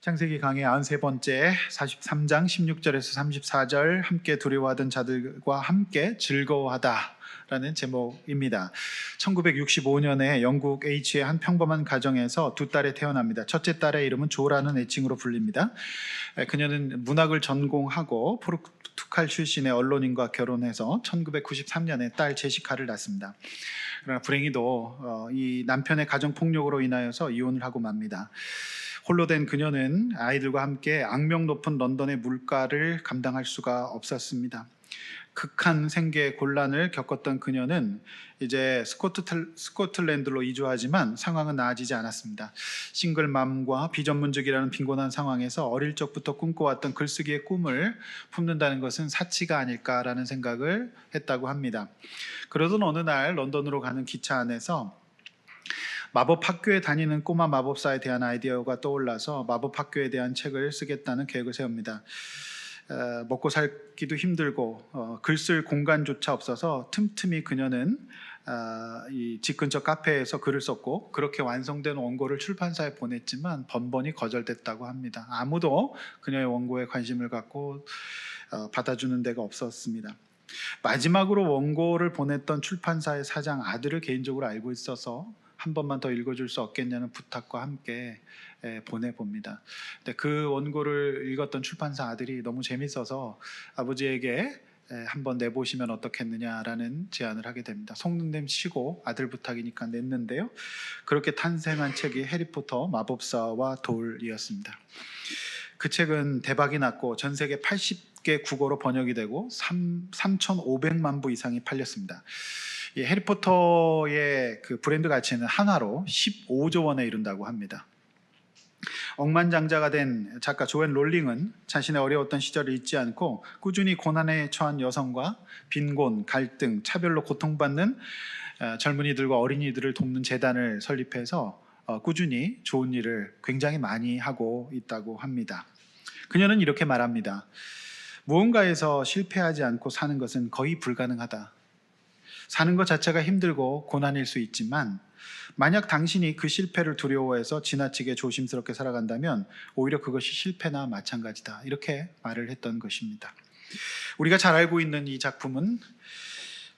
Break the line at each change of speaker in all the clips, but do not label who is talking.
창세기 강의 93번째 43장 16절에서 34절 함께 두려워하던 자들과 함께 즐거워하다 라는 제목입니다. 1965년에 영국 H의 한 평범한 가정에서 두 딸이 태어납니다. 첫째 딸의 이름은 조라는 애칭으로 불립니다. 그녀는 문학을 전공하고 포르투갈 출신의 언론인과 결혼해서 1993년에 딸 제시카를 낳습니다. 그러나 불행히도 이 남편의 가정폭력으로 인하여서 이혼을 하고 맙니다. 홀로 된 그녀는 아이들과 함께 악명 높은 런던의 물가를 감당할 수가 없었습니다. 극한 생계 곤란을 겪었던 그녀는 이제 스코틀랜드로 이주하지만 상황은 나아지지 않았습니다. 싱글맘과 비전문직이라는 빈곤한 상황에서 어릴 적부터 꿈꿔왔던 글쓰기의 꿈을 품는다는 것은 사치가 아닐까라는 생각을 했다고 합니다. 그러던 어느 날 런던으로 가는 기차 안에서 마법 학교에 다니는 꼬마 마법사에 대한 아이디어가 떠올라서 마법 학교에 대한 책을 쓰겠다는 계획을 세웁니다. 먹고 살기도 힘들고 글 쓸 공간조차 없어서 틈틈이 그녀는 이 집 근처 카페에서 글을 썼고 그렇게 완성된 원고를 출판사에 보냈지만 번번이 거절됐다고 합니다. 아무도 그녀의 원고에 관심을 갖고 받아주는 데가 없었습니다. 마지막으로 원고를 보냈던 출판사의 사장 아들을 개인적으로 알고 있어서 한 번만 더 읽어줄 수 없겠냐는 부탁과 함께 보내봅니다. 근데 그 원고를 읽었던 출판사 아들이 너무 재밌어서 아버지에게 한번 내보시면 어떻겠느냐라는 제안을 하게 됩니다. 속는 냄 치고 아들 부탁이니까 냈는데요. 그렇게 탄생한 책이 해리포터 마법사와 돌이었습니다. 그 책은 대박이 났고 전 세계 80개 국어로 번역이 되고 3,500만 부 이상이 팔렸습니다. 이 해리포터의 그 브랜드 가치는 한화로 15조 원에 이른다고 합니다. 억만장자가 된 작가 조앤 롤링은 자신의 어려웠던 시절을 잊지 않고 꾸준히 고난에 처한 여성과 빈곤, 갈등, 차별로 고통받는 젊은이들과 어린이들을 돕는 재단을 설립해서 꾸준히 좋은 일을 굉장히 많이 하고 있다고 합니다. 그녀는 이렇게 말합니다. 무언가에서 실패하지 않고 사는 것은 거의 불가능하다. 사는 것 자체가 힘들고 고난일 수 있지만 만약 당신이 그 실패를 두려워해서 지나치게 조심스럽게 살아간다면 오히려 그것이 실패나 마찬가지다. 이렇게 말을 했던 것입니다. 우리가 잘 알고 있는 이 작품은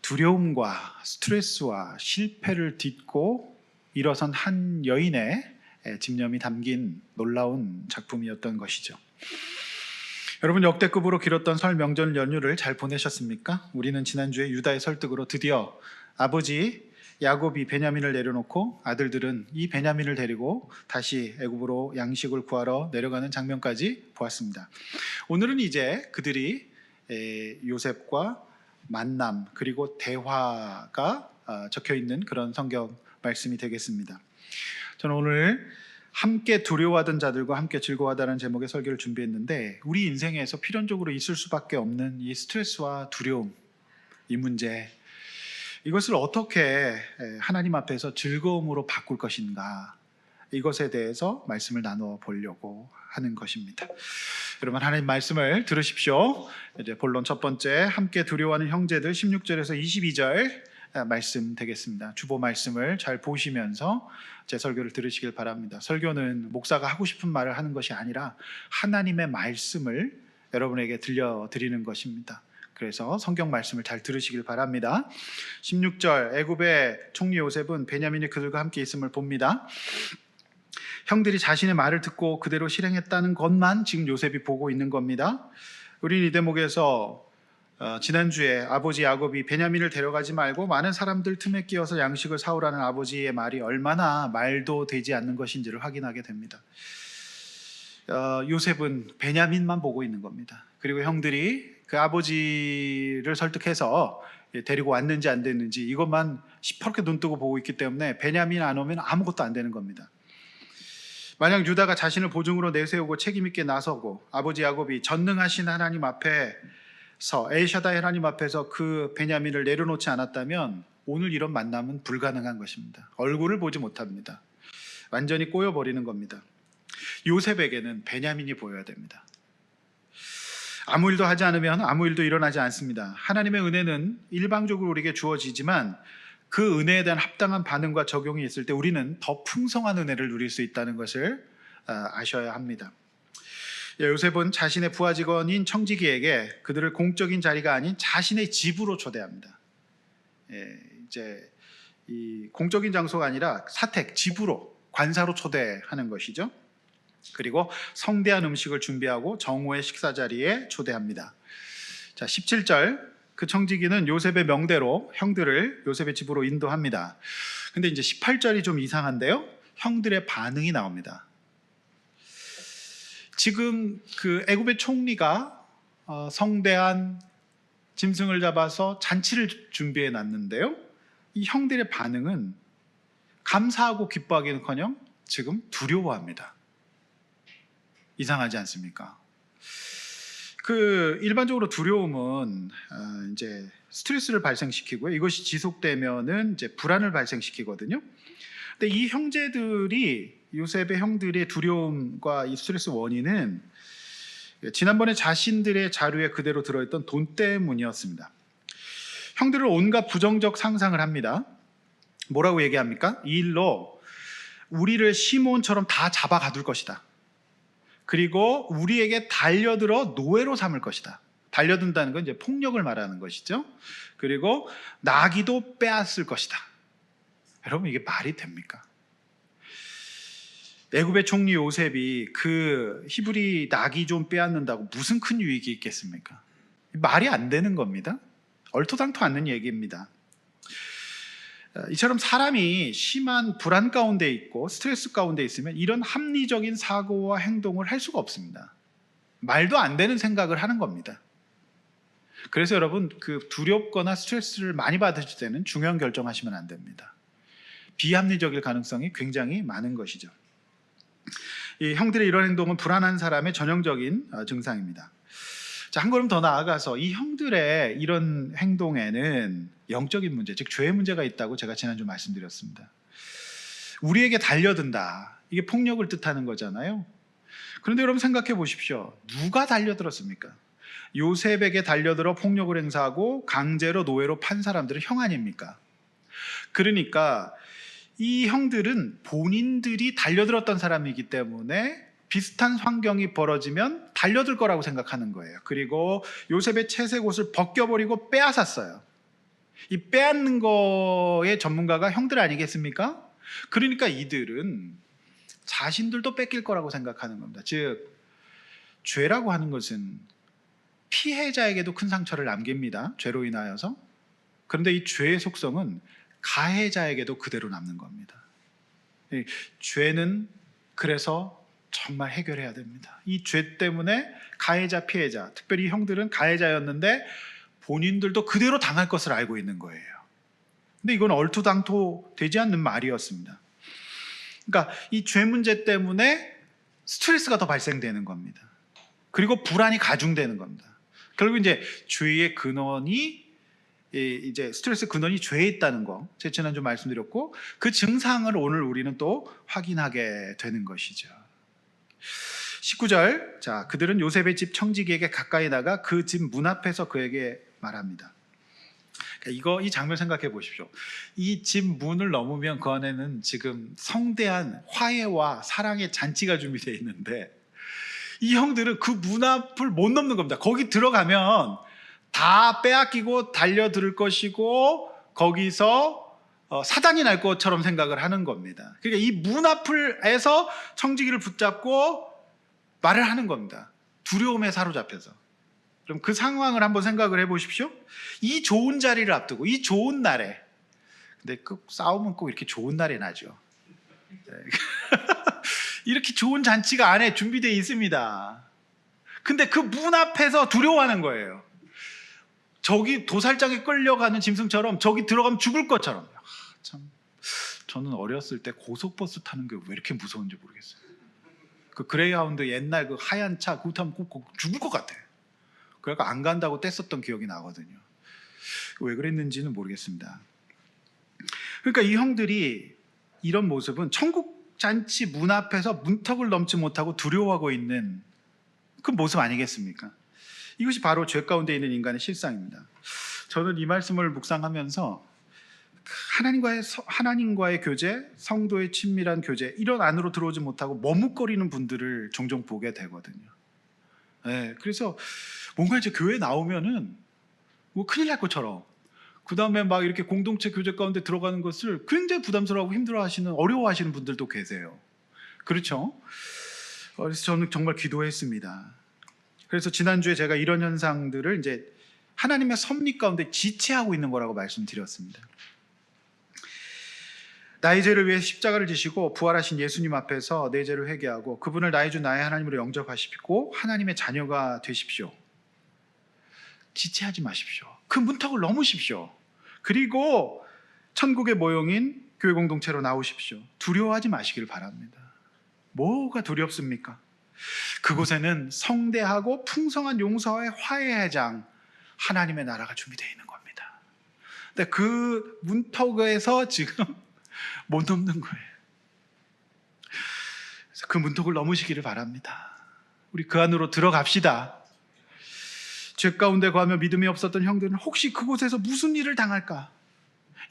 두려움과 스트레스와 실패를 딛고 일어선 한 여인의 집념이 담긴 놀라운 작품이었던 것이죠. 여러분, 역대급으로 길었던 설 명절 연휴를 잘 보내셨습니까? 우리는 지난주에 유다의 설득으로 드디어 아버지 야곱이 베냐민을 내려놓고 아들들은 이 베냐민을 데리고 다시 애굽으로 양식을 구하러 내려가는 장면까지 보았습니다. 오늘은 이제 그들이 요셉과 만남 그리고 대화가 적혀있는 그런 성경 말씀이 되겠습니다. 저는 오늘 함께 두려워하던 자들과 함께 즐거워하다는 제목의 설교를 준비했는데 우리 인생에서 필연적으로 있을 수밖에 없는 이 스트레스와 두려움, 이 문제, 이것을 어떻게 하나님 앞에서 즐거움으로 바꿀 것인가, 이것에 대해서 말씀을 나누어 보려고 하는 것입니다. 여러분, 하나님 말씀을 들으십시오. 이제 본론 첫 번째, 함께 두려워하는 형제들 16절에서 22절 말씀 되겠습니다. 주보 말씀을 잘 보시면서 제 설교를 들으시길 바랍니다. 설교는 목사가 하고 싶은 말을 하는 것이 아니라 하나님의 말씀을 여러분에게 들려드리는 것입니다. 그래서 성경 말씀을 잘 들으시길 바랍니다. 16절, 애굽의 총리 요셉은 베냐민이 그들과 함께 있음을 봅니다. 형들이 자신의 말을 듣고 그대로 실행했다는 것만 지금 요셉이 보고 있는 겁니다. 우리는 이 대목에서 지난주에 아버지 야곱이 베냐민을 데려가지 말고 많은 사람들 틈에 끼어서 양식을 사오라는 아버지의 말이 얼마나 말도 되지 않는 것인지를 확인하게 됩니다. 요셉은 베냐민만 보고 있는 겁니다. 그리고 형들이 그 아버지를 설득해서 데리고 왔는지 안 됐는지 이것만 시퍼렇게 눈 뜨고 보고 있기 때문에 베냐민 안 오면 아무것도 안 되는 겁니다. 만약 유다가 자신을 보증으로 내세우고 책임있게 나서고 아버지 야곱이 전능하신 하나님 앞에서 엘샤다이 하나님 앞에서 그 베냐민을 내려놓지 않았다면 오늘 이런 만남은 불가능한 것입니다. 얼굴을 보지 못합니다. 완전히 꼬여버리는 겁니다. 요셉에게는 베냐민이 보여야 됩니다. 아무 일도 하지 않으면 아무 일도 일어나지 않습니다. 하나님의 은혜는 일방적으로 우리에게 주어지지만 그 은혜에 대한 합당한 반응과 적용이 있을 때 우리는 더 풍성한 은혜를 누릴 수 있다는 것을 아셔야 합니다. 요셉은 자신의 부하 직원인 청지기에게 그들을 공적인 자리가 아닌 자신의 집으로 초대합니다. 이제 이 공적인 장소가 아니라 사택, 집으로, 관사로 초대하는 것이죠. 그리고 성대한 음식을 준비하고 정오의 식사 자리에 초대합니다. 자, 17절, 그 청지기는 요셉의 명대로 형들을 요셉의 집으로 인도합니다. 근데 이제 18절이 좀 이상한데요. 형들의 반응이 나옵니다. 지금 그 애굽의 총리가 성대한 짐승을 잡아서 잔치를 준비해 놨는데요. 이 형들의 반응은 감사하고 기뻐하기는커녕 지금 두려워합니다. 이상하지 않습니까? 그 일반적으로 두려움은 이제 스트레스를 발생시키고요. 이것이 지속되면은 이제 불안을 발생시키거든요. 근데 이 형제들이, 요셉의 형들의 두려움과 이 스트레스 원인은 지난번에 자신들의 자료에 그대로 들어있던 돈 때문이었습니다. 형들은 온갖 부정적 상상을 합니다. 뭐라고 얘기합니까? 이 일로 우리를 시몬처럼 다 잡아 가둘 것이다. 그리고 우리에게 달려들어 노예로 삼을 것이다. 달려든다는 건 이제 폭력을 말하는 것이죠. 그리고 나귀도 빼앗을 것이다. 여러분, 이게 말이 됩니까? 애굽의 총리 요셉이 그 히브리 나귀 좀 빼앗는다고 무슨 큰 유익이 있겠습니까? 말이 안 되는 겁니다. 얼토당토 않는 얘기입니다. 이처럼 사람이 심한 불안 가운데 있고 스트레스 가운데 있으면 이런 합리적인 사고와 행동을 할 수가 없습니다. 말도 안 되는 생각을 하는 겁니다. 그래서 여러분, 그 두렵거나 스트레스를 많이 받으실 때는 중요한 결정하시면 안 됩니다. 비합리적일 가능성이 굉장히 많은 것이죠. 이 형들의 이런 행동은 불안한 사람의 전형적인 증상입니다. 자, 한 걸음 더 나아가서 이 형들의 이런 행동에는 영적인 문제, 즉 죄의 문제가 있다고 제가 지난주 말씀드렸습니다. 우리에게 달려든다. 이게 폭력을 뜻하는 거잖아요. 그런데 여러분 생각해 보십시오. 누가 달려들었습니까? 요셉에게 달려들어 폭력을 행사하고 강제로 노예로 판 사람들은 형 아닙니까? 그러니까 이 형들은 본인들이 달려들었던 사람이기 때문에 비슷한 환경이 벌어지면 달려들 거라고 생각하는 거예요. 그리고 요셉의 채색 옷을 벗겨버리고 빼앗았어요. 이 빼앗는 거의 전문가가 형들 아니겠습니까? 그러니까 이들은 자신들도 뺏길 거라고 생각하는 겁니다. 즉, 죄라고 하는 것은 피해자에게도 큰 상처를 남깁니다. 죄로 인하여서. 그런데 이 죄의 속성은 가해자에게도 그대로 남는 겁니다. 이 죄는 그래서 정말 해결해야 됩니다. 이 죄 때문에 가해자, 피해자, 특별히 형들은 가해자였는데 본인들도 그대로 당할 것을 알고 있는 거예요. 근데 이건 얼토당토 되지 않는 말이었습니다. 그러니까 이 죄 문제 때문에 스트레스가 더 발생되는 겁니다. 그리고 불안이 가중되는 겁니다. 결국 이제 죄의 근원이, 이제 스트레스 근원이 죄에 있다는 거, 제가 지난주 말씀드렸고, 그 증상을 오늘 우리는 또 확인하게 되는 것이죠. 19절, 자, 그들은 요셉의 집 청지기에게 가까이 나가 그 집 문 앞에서 그에게 말합니다. 그러니까 이 장면 생각해 보십시오. 이 집 문을 넘으면 그 안에는 지금 성대한 화해와 사랑의 잔치가 준비되어 있는데 이 형들은 그 문 앞을 못 넘는 겁니다. 거기 들어가면 다 빼앗기고 달려들 것이고 거기서 사단이 날 것처럼 생각을 하는 겁니다. 그러니까 이 문 앞에서 청지기를 붙잡고 말을 하는 겁니다. 두려움에 사로잡혀서. 그럼 그 상황을 한번 생각을 해보십시오. 이 좋은 자리를 앞두고 이 좋은 날에, 근데 그 싸움은 꼭 이렇게 좋은 날에 나죠. 이렇게 좋은 잔치가 안에 준비되어 있습니다. 근데 그 문 앞에서 두려워하는 거예요. 저기 도살장에 끌려가는 짐승처럼 저기 들어가면 죽을 것처럼. 참, 저는 어렸을 때 고속버스 타는 게 왜 이렇게 무서운지 모르겠어요. 그 그레이하운드 옛날 그 하얀 차 그거 타면 꼭 죽을 것 같아. 그러니까 안 간다고 뗐었던 기억이 나거든요. 왜 그랬는지는 모르겠습니다. 그러니까 이 형들이 이런 모습은 천국 잔치 문 앞에서 문턱을 넘지 못하고 두려워하고 있는 그 모습 아니겠습니까? 이것이 바로 죄 가운데 있는 인간의 실상입니다. 저는 이 말씀을 묵상하면서 하나님과의 교제, 성도의 친밀한 교제, 이런 안으로 들어오지 못하고 머뭇거리는 분들을 종종 보게 되거든요. 예, 그래서 뭔가 이제 교회 나오면은 뭐 큰일 날 것처럼, 그 다음에 막 이렇게 공동체 교제 가운데 들어가는 것을 굉장히 부담스러워하고 힘들어하시는, 어려워하시는 분들도 계세요. 그렇죠? 그래서 저는 정말 기도했습니다. 그래서 지난주에 제가 이런 현상들을 이제 하나님의 섭리 가운데 지체하고 있는 거라고 말씀드렸습니다. 나의 죄를 위해 십자가를 지시고 부활하신 예수님 앞에서 내 죄를 회개하고 그분을 나의 주 나의 하나님으로 영접하시고 하나님의 자녀가 되십시오. 지체하지 마십시오. 그 문턱을 넘으십시오. 그리고 천국의 모형인 교회 공동체로 나오십시오. 두려워하지 마시길 바랍니다. 뭐가 두렵습니까? 그곳에는 성대하고 풍성한 용서와의 화해의 장, 하나님의 나라가 준비되어 있는 겁니다. 근데 그 문턱에서 지금 못 넘는 거예요. 그래서 그 문턱을 넘으시기를 바랍니다. 우리 그 안으로 들어갑시다. 죄 가운데 거하며 믿음이 없었던 형들은 혹시 그곳에서 무슨 일을 당할까?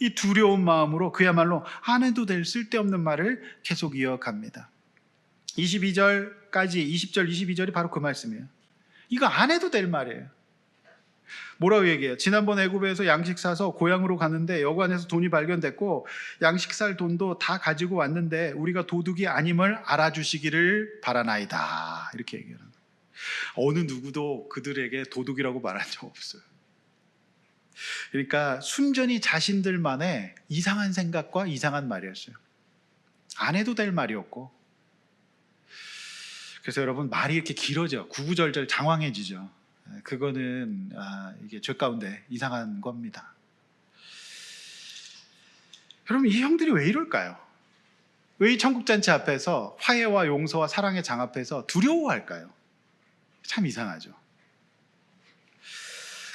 이 두려운 마음으로 그야말로 안 해도 될 쓸데없는 말을 계속 이어갑니다. 22절까지 20절 22절이 바로 그 말씀이에요. 이거 안 해도 될 말이에요. 뭐라고 얘기해요? 지난번 애굽에서 양식 사서 고향으로 가는데 여관에서 돈이 발견됐고 양식 살 돈도 다 가지고 왔는데 우리가 도둑이 아님을 알아주시기를 바라나이다. 이렇게 얘기해요. 어느 누구도 그들에게 도둑이라고 말한 적 없어요. 그러니까 순전히 자신들만의 이상한 생각과 이상한 말이었어요. 안 해도 될 말이었고, 그래서 여러분 말이 이렇게 길어져 구구절절 장황해지죠. 그거는 이게 죄 가운데 이상한 겁니다. 여러분 이 형들이 왜 이럴까요? 왜 이 천국잔치 앞에서 화해와 용서와 사랑의 장 앞에서 두려워할까요? 참 이상하죠.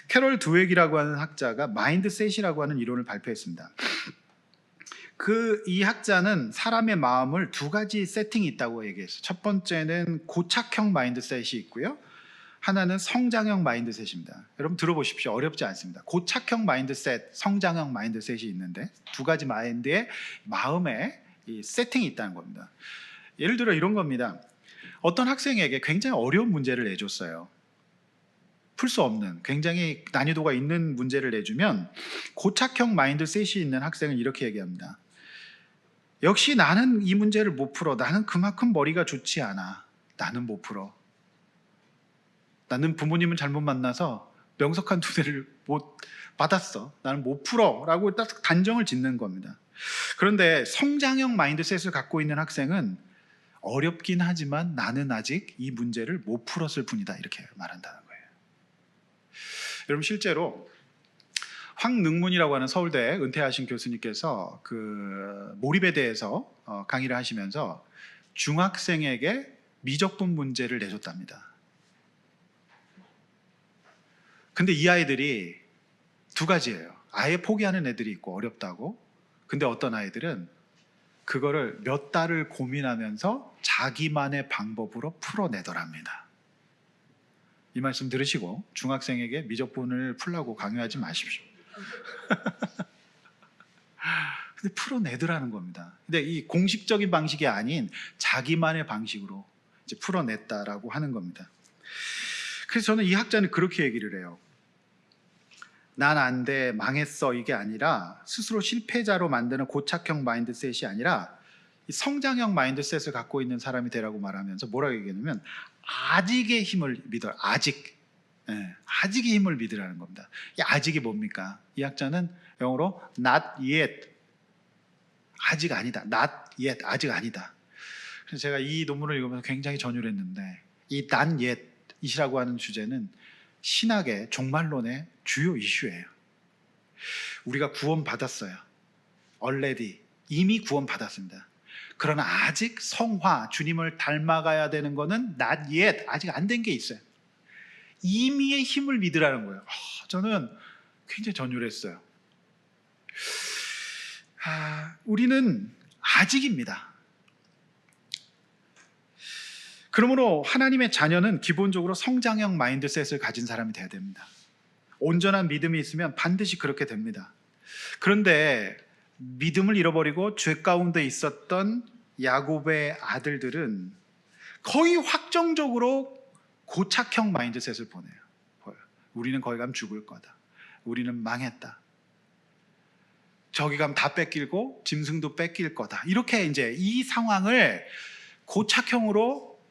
캐롤 드웨기라고 하는 학자가 마인드셋이라고 하는 이론을 발표했습니다. 이 학자는 사람의 마음을 두 가지 세팅이 있다고 얘기했어요. 첫 번째는 고착형 마인드셋이 있고요. 하나는 성장형 마인드셋입니다. 여러분 들어보십시오. 어렵지 않습니다. 고착형 마인드셋, 성장형 마인드셋이 있는데 두 가지 마인드의 마음에 이 세팅이 있다는 겁니다. 예를 들어 이런 겁니다. 어떤 학생에게 굉장히 어려운 문제를 내줬어요. 풀 수 없는 굉장히 난이도가 있는 문제를 내주면 고착형 마인드셋이 있는 학생은 이렇게 얘기합니다. 역시 나는 이 문제를 못 풀어. 나는 그만큼 머리가 좋지 않아. 나는 못 풀어. 나는 부모님을 잘못 만나서 명석한 두뇌를 못 받았어. 나는 못 풀어. 라고 딱 단정을 짓는 겁니다. 그런데 성장형 마인드셋을 갖고 있는 학생은 어렵긴 하지만 나는 아직 이 문제를 못 풀었을 뿐이다. 이렇게 말한다는 거예요. 여러분 실제로 황능문이라고 하는 서울대 은퇴하신 교수님께서 그 몰입에 대해서 강의를 하시면서 중학생에게 미적분 문제를 내줬답니다. 근데 이 아이들이 두 가지예요. 아예 포기하는 애들이 있고 어렵다고. 근데 어떤 아이들은 그거를 몇 달을 고민하면서 자기만의 방법으로 풀어내더랍니다. 이 말씀 들으시고 중학생에게 미적분을 풀라고 강요하지 마십시오. 근데 풀어내더라는 겁니다. 근데 이 공식적인 방식이 아닌 자기만의 방식으로 이제 풀어냈다라고 하는 겁니다. 그래서 저는 이 학자는 그렇게 얘기를 해요. 난 안 돼, 망했어 이게 아니라 스스로 실패자로 만드는 고착형 마인드셋이 아니라 성장형 마인드셋을 갖고 있는 사람이 되라고 말하면서 뭐라고 얘기하냐면 아직의 힘을 믿어라. 아직. 아직의 힘을 믿으라는 겁니다. 이 아직이 뭡니까? 이 학자는 영어로 not yet. 아직 아니다. not yet. 아직 아니다. 그래서 제가 이 논문을 읽으면서 굉장히 전율했는데 이 not yet 이라고 하는 주제는 신학의 종말론의 주요 이슈예요. 우리가 구원받았어요. already. 이미 구원받았습니다. 그러나 아직 성화, 주님을 닮아가야 되는 것은 not yet. 아직 안 된 게 있어요. 이미의 힘을 믿으라는 거예요. 저는 굉장히 전율했어요. 우리는 아직입니다. 그러므로 하나님의 자녀는 기본적으로 성장형 마인드셋을 가진 사람이 돼야 됩니다. 온전한 믿음이 있으면 반드시 그렇게 됩니다. 그런데 믿음을 잃어버리고 죄 가운데 있었던 야곱의 아들들은 거의 확정적으로 고착형 마인드셋을 보여요. 우리는 거기 가면 죽을 거다. 우리는 망했다. 저기 가면 다 뺏기고 짐승도 뺏길 거다. 이렇게 이제 이 상황을 고착형으로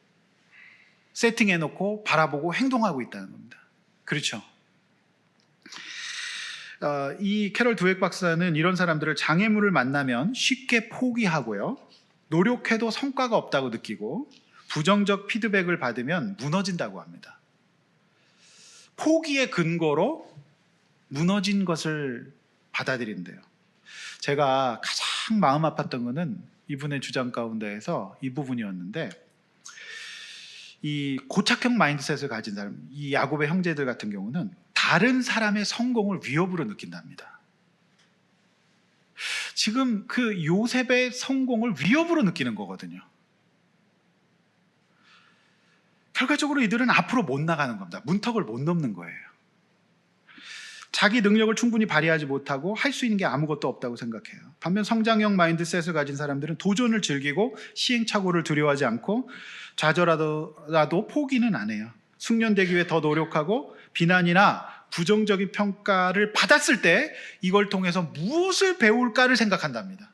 세팅해 놓고 바라보고 행동하고 있다는 겁니다. 그렇죠? 이 캐럴 드웨크 박사는 이런 사람들을 장애물을 만나면 쉽게 포기하고요. 노력해도 성과가 없다고 느끼고 부정적 피드백을 받으면 무너진다고 합니다. 포기의 근거로 무너진 것을 받아들인대요. 제가 가장 마음 아팠던 것은 이분의 주장 가운데에서 이 부분이었는데, 이 고착형 마인드셋을 가진 사람, 이 야곱의 형제들 같은 경우는 다른 사람의 성공을 위협으로 느낀답니다. 지금 그 요셉의 성공을 위협으로 느끼는 거거든요. 결과적으로 이들은 앞으로 못 나가는 겁니다. 문턱을 못 넘는 거예요. 자기 능력을 충분히 발휘하지 못하고 할 수 있는 게 아무것도 없다고 생각해요. 반면 성장형 마인드셋을 가진 사람들은 도전을 즐기고 시행착오를 두려워하지 않고 좌절하더라도 포기는 안 해요. 숙련되기 위해 더 노력하고 비난이나 부정적인 평가를 받았을 때 이걸 통해서 무엇을 배울까를 생각한답니다.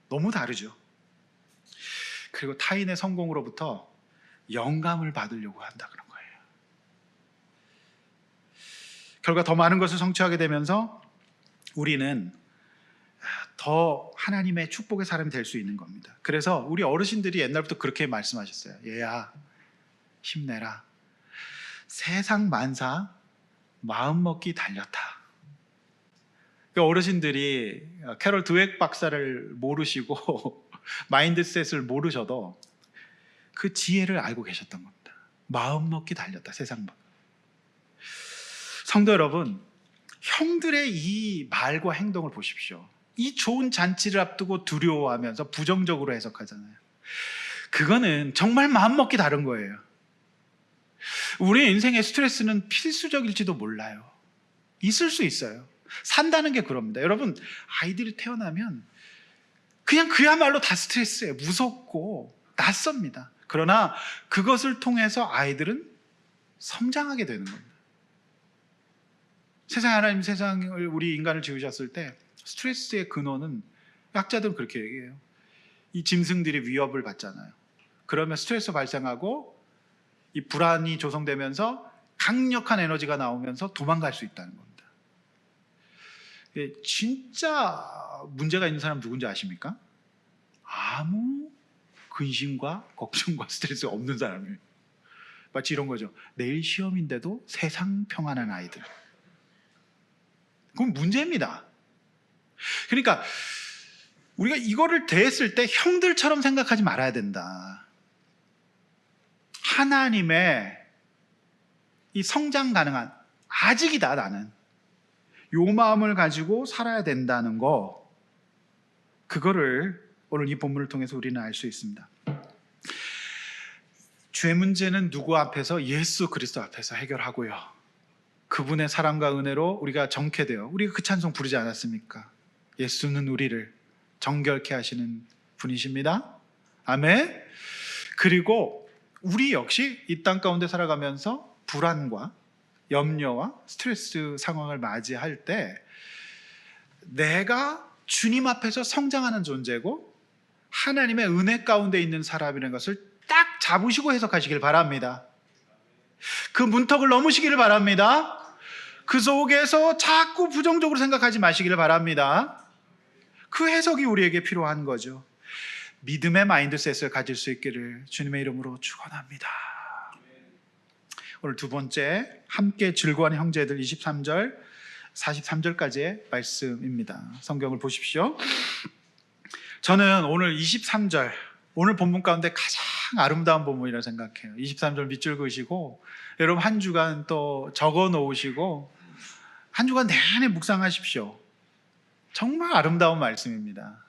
너무 다르죠. 그리고 타인의 성공으로부터 영감을 받으려고 한다 그런 거예요. 결과 더 많은 것을 성취하게 되면서 우리는 더 하나님의 축복의 사람이 될 수 있는 겁니다. 그래서 우리 어르신들이 옛날부터 그렇게 말씀하셨어요. 얘야, 힘내라. 세상 만사 마음먹기 달렸다. 어르신들이 캐럴 드웨크 박사를 모르시고 마인드셋을 모르셔도 그 지혜를 알고 계셨던 겁니다. 마음먹기 달렸다, 세상 막. 성도 여러분, 형들의 이 말과 행동을 보십시오. 이 좋은 잔치를 앞두고 두려워하면서 부정적으로 해석하잖아요. 그거는 정말 마음먹기 다른 거예요. 우리 인생의 스트레스는 필수적일지도 몰라요. 있을 수 있어요. 산다는 게 그럽니다. 여러분, 아이들이 태어나면 그냥 그야말로 다 스트레스예요. 무섭고 낯섭니다. 그러나 그것을 통해서 아이들은 성장하게 되는 겁니다. 하나님 세상을, 우리 인간을 지으셨을 때 스트레스의 근원은, 약자들은 그렇게 얘기해요. 이 짐승들이 위협을 받잖아요. 그러면 스트레스 발생하고 이 불안이 조성되면서 강력한 에너지가 나오면서 도망갈 수 있다는 겁니다. 진짜 문제가 있는 사람 누군지 아십니까? 아무 근심과 걱정과 스트레스가 없는 사람이에요. 마치 이런 거죠. 내일 시험인데도 세상 평안한 아이들. 그건 문제입니다. 그러니까 우리가 이거를 대했을 때 형들처럼 생각하지 말아야 된다. 하나님의 이 성장 가능한, 아직이다 나는, 요 마음을 가지고 살아야 된다는 거, 그거를 오늘 이 본문을 통해서 우리는 알 수 있습니다. 죄 문제는 누구 앞에서? 예수 그리스도 앞에서 해결하고요. 그분의 사랑과 은혜로 우리가 정케 되어, 우리가 그 찬송 부르지 않았습니까? 예수는 우리를 정결케 하시는 분이십니다. 아멘. 그리고 우리 역시 이 땅 가운데 살아가면서 불안과 염려와 스트레스 상황을 맞이할 때 내가 주님 앞에서 성장하는 존재고 하나님의 은혜 가운데 있는 사람이라는 것을 딱 잡으시고 해석하시길 바랍니다. 그 문턱을 넘으시기를 바랍니다. 그 속에서 자꾸 부정적으로 생각하지 마시기를 바랍니다. 그 해석이 우리에게 필요한 거죠. 믿음의 마인드셋을 가질 수 있기를 주님의 이름으로 축원합니다. 오늘 두 번째, 함께 즐거워하는 형제들 23절 43절까지의 말씀입니다. 성경을 보십시오. 저는 오늘 23절, 오늘 본문 가운데 가장 아름다운 본문이라고 생각해요. 23절 밑줄 그으시고 여러분 한 주간 또 적어 놓으시고 한 주간 내내 묵상하십시오. 정말 아름다운 말씀입니다.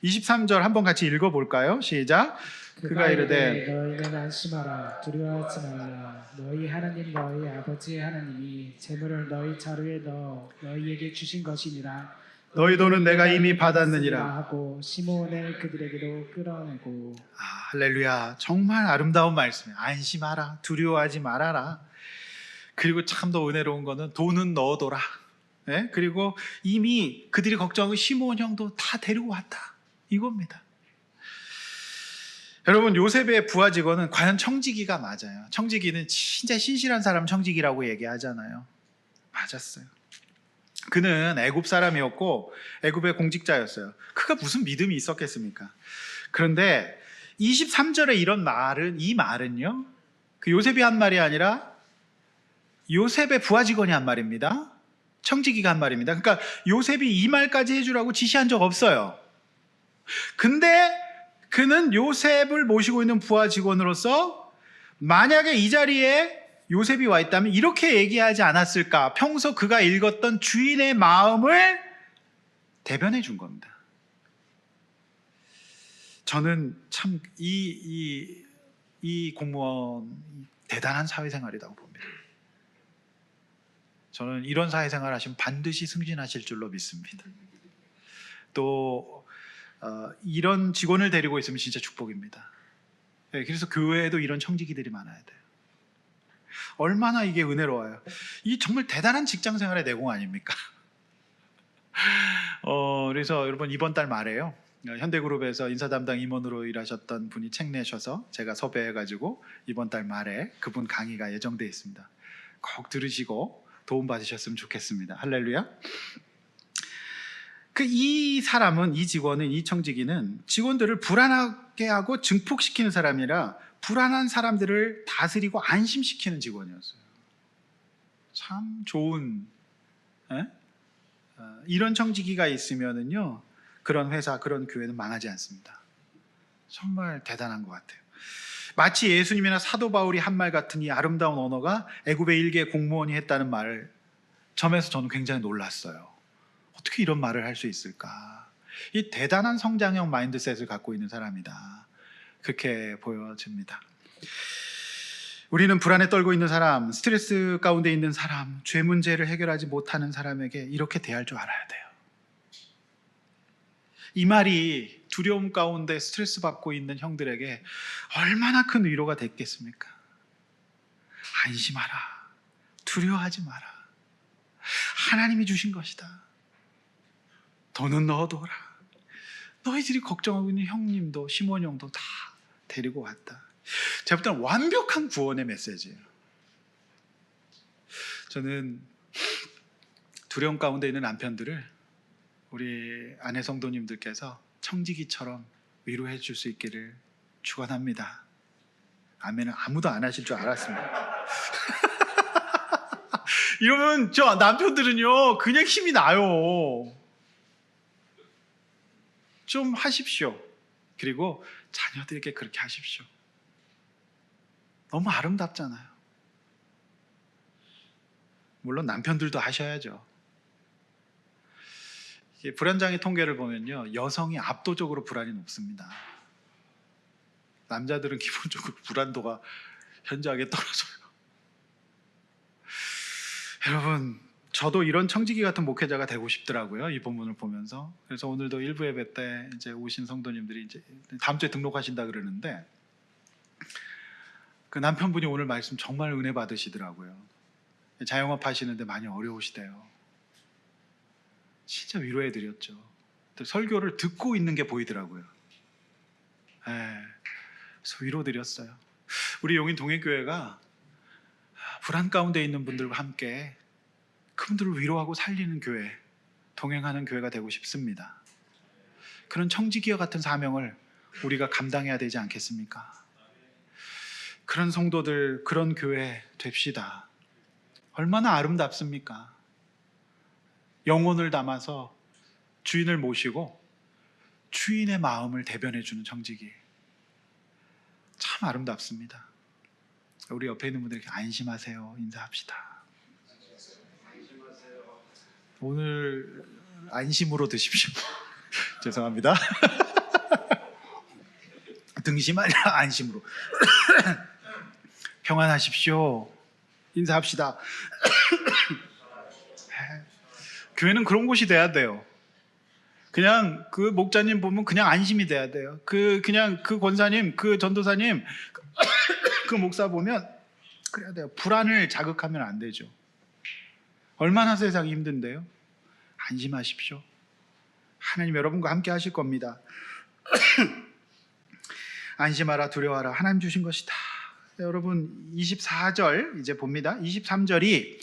23절 한번 같이 읽어볼까요? 시작. 그가 이르되
너희는 안심하라, 두려워하지 말라. 너희 하나님 너희 아버지 하나님이 재물을 너희 자루에 넣어 너희에게 주신 것이니라.
너희 돈은 내가 이미 받았느니라.
하고 시몬을 그들에게로 끌어내고
할렐루야. 정말 아름다운 말씀이에요. 안심하라. 두려워하지 말아라. 그리고 참 더 은혜로운 거는 돈은 넣어둬라. 예? 그리고 이미 그들이 걱정하고 시몬 형도 다 데리고 왔다. 이겁니다. 여러분, 요셉의 부하 직원은 과연 청지기가 맞아요. 청지기는 진짜 신실한 사람 청지기라고 얘기하잖아요. 맞았어요. 그는 애굽 사람이었고 애굽의 공직자였어요. 그가 무슨 믿음이 있었겠습니까? 그런데 23절에 이 말은요, 그 요셉이 한 말이 아니라 요셉의 부하 직원이 한 말입니다. 청지기가 한 말입니다. 그러니까 요셉이 이 말까지 해주라고 지시한 적 없어요. 근데 그는 요셉을 모시고 있는 부하 직원으로서 만약에 이 자리에 요셉이 와 있다면 이렇게 얘기하지 않았을까? 평소 그가 읽었던 주인의 마음을 대변해 준 겁니다. 저는 참 이 공무원 대단한 사회생활이라고 봅니다. 저는 이런 사회생활 하시면 반드시 승진하실 줄로 믿습니다. 또 이런 직원을 데리고 있으면 진짜 축복입니다. 네, 그래서 교회에도 이런 청지기들이 많아야 돼요. 얼마나 이게 은혜로워요. 이 정말 대단한 직장생활의 내공 아닙니까? 그래서 여러분, 이번 달 말에요, 현대그룹에서 인사담당 임원으로 일하셨던 분이 책 내셔서 제가 섭외해가지고 이번 달 말에 그분 강의가 예정되어 있습니다. 꼭 들으시고 도움 받으셨으면 좋겠습니다. 할렐루야. 이 사람은, 이 직원은, 이 청지기는 직원들을 불안하게 하고 증폭시키는 사람이라 불안한 사람들을 다스리고 안심시키는 직원이었어요. 참 좋은, 이런 청지기가 있으면은요, 그런 회사, 그런 교회는 망하지 않습니다. 정말 대단한 것 같아요. 마치 예수님이나 사도 바울이 한 말 같은 이 아름다운 언어가 애굽의 일개 공무원이 했다는 말 점에서 저는 굉장히 놀랐어요. 어떻게 이런 말을 할 수 있을까? 이 대단한 성장형 마인드셋을 갖고 있는 사람이다. 그렇게 보여집니다. 우리는 불안에 떨고 있는 사람, 스트레스 가운데 있는 사람, 죄 문제를 해결하지 못하는 사람에게 이렇게 대할 줄 알아야 돼요. 이 말이 두려움 가운데 스트레스 받고 있는 형들에게 얼마나 큰 위로가 됐겠습니까? 안심하라. 두려워하지 마라. 하나님이 주신 것이다. 돈은 넣어둬라. 너희들이 걱정하고 있는 형님도 시몬 형도 다 데리고 왔다. 제가 볼 때는 완벽한 구원의 메시지예요. 저는 두려움 가운데 있는 남편들을 우리 아내 성도님들께서 청지기처럼 위로해 줄 수 있기를 축원합니다. 아멘은 아무도 안 하실 줄 알았습니다. 이러면 저 남편들은요, 그냥 힘이 나요. 좀 하십시오. 그리고 자녀들에게 그렇게 하십시오. 너무 아름답잖아요. 물론 남편들도 하셔야죠. 불안장애 통계를 보면요, 여성이 압도적으로 불안이 높습니다. 남자들은 기본적으로 불안도가 현저하게 떨어져요. 여러분, 저도 이런 청지기 같은 목회자가 되고 싶더라고요. 이 본문을 보면서. 그래서 오늘도 일부 예배 때 이제 오신 성도님들이 이제 다음 주에 등록하신다 그러는데, 그 남편분이 오늘 말씀 정말 은혜 받으시더라고요. 자영업 하시는데 많이 어려우시대요. 진짜 위로해 드렸죠. 설교를 듣고 있는 게 보이더라고요. 그래서 위로 드렸어요. 우리 용인 동해교회가 불안 가운데 있는 분들과 함께 그분들을 위로하고 살리는 교회, 동행하는 교회가 되고 싶습니다. 그런 청지기와 같은 사명을 우리가 감당해야 되지 않겠습니까? 그런 성도들, 그런 교회 됩시다. 얼마나 아름답습니까? 영혼을 담아서 주인을 모시고 주인의 마음을 대변해주는 청지기. 참 아름답습니다. 우리 옆에 있는 분들에게 안심하세요. 인사합시다. 오늘 안심으로 드십시오. 죄송합니다. 등심 아니라 안심으로. 평안하십시오. 인사합시다. 교회는 그런 곳이 돼야 돼요. 그냥 그 목자님 보면 그냥 안심이 돼야 돼요. 그냥 그 권사님, 그 전도사님, 그 목사 보면 그래야 돼요. 불안을 자극하면 안 되죠. 얼마나 세상이 힘든데요. 안심하십시오. 하나님 여러분과 함께 하실 겁니다. 안심하라 두려워하라 하나님 주신 것이다. 여러분 24절 이제 봅니다. 23절이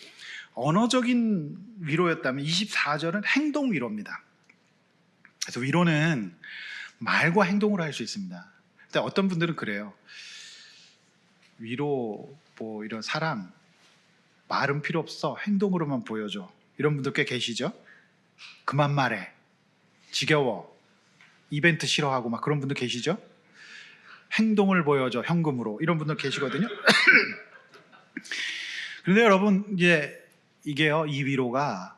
언어적인 위로였다면 24절은 행동 위로입니다. 그래서 위로는 말과 행동으로 할 수 있습니다. 근데 어떤 분들은 그래요. 위로 뭐 이런 사랑 말은 필요 없어 행동으로만 보여줘 이런 분들 꽤 계시죠. 그만 말해 지겨워 이벤트 싫어하고 막 그런 분들 계시죠. 행동을 보여줘 현금으로 이런 분들 계시거든요. 그런데 여러분 이게요 이 위로가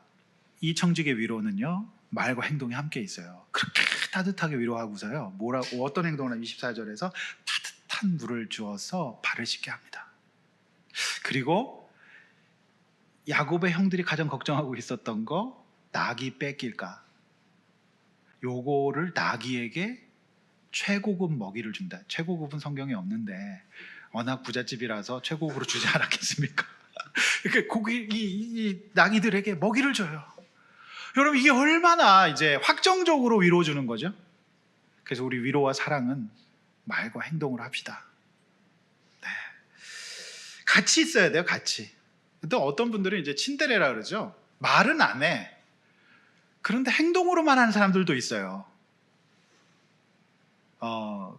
이 청직의 위로는요 말과 행동이 함께 있어요. 그렇게 따뜻하게 위로하고서요 뭐라고 어떤 행동을 하면 24절에서 따뜻한 물을 주어서 발을 씻게 합니다. 그리고 야곱의 형들이 가장 걱정하고 있었던 거 나귀 뺏길까 요거를 나귀에게 최고급 먹이를 준다. 최고급은 성경에 없는데 워낙 부잣집이라서 최고급으로 주지 않았겠습니까? 이렇게 이 나귀들에게 먹이를 줘요. 여러분 이게 얼마나 이제 확정적으로 위로 주는 거죠. 그래서 우리 위로와 사랑은 말과 행동으로 합시다. 네. 같이 있어야 돼요. 같이. 또 어떤 분들은 이제 친데레라 그러죠. 말은 안 해. 그런데 행동으로만 하는 사람들도 있어요.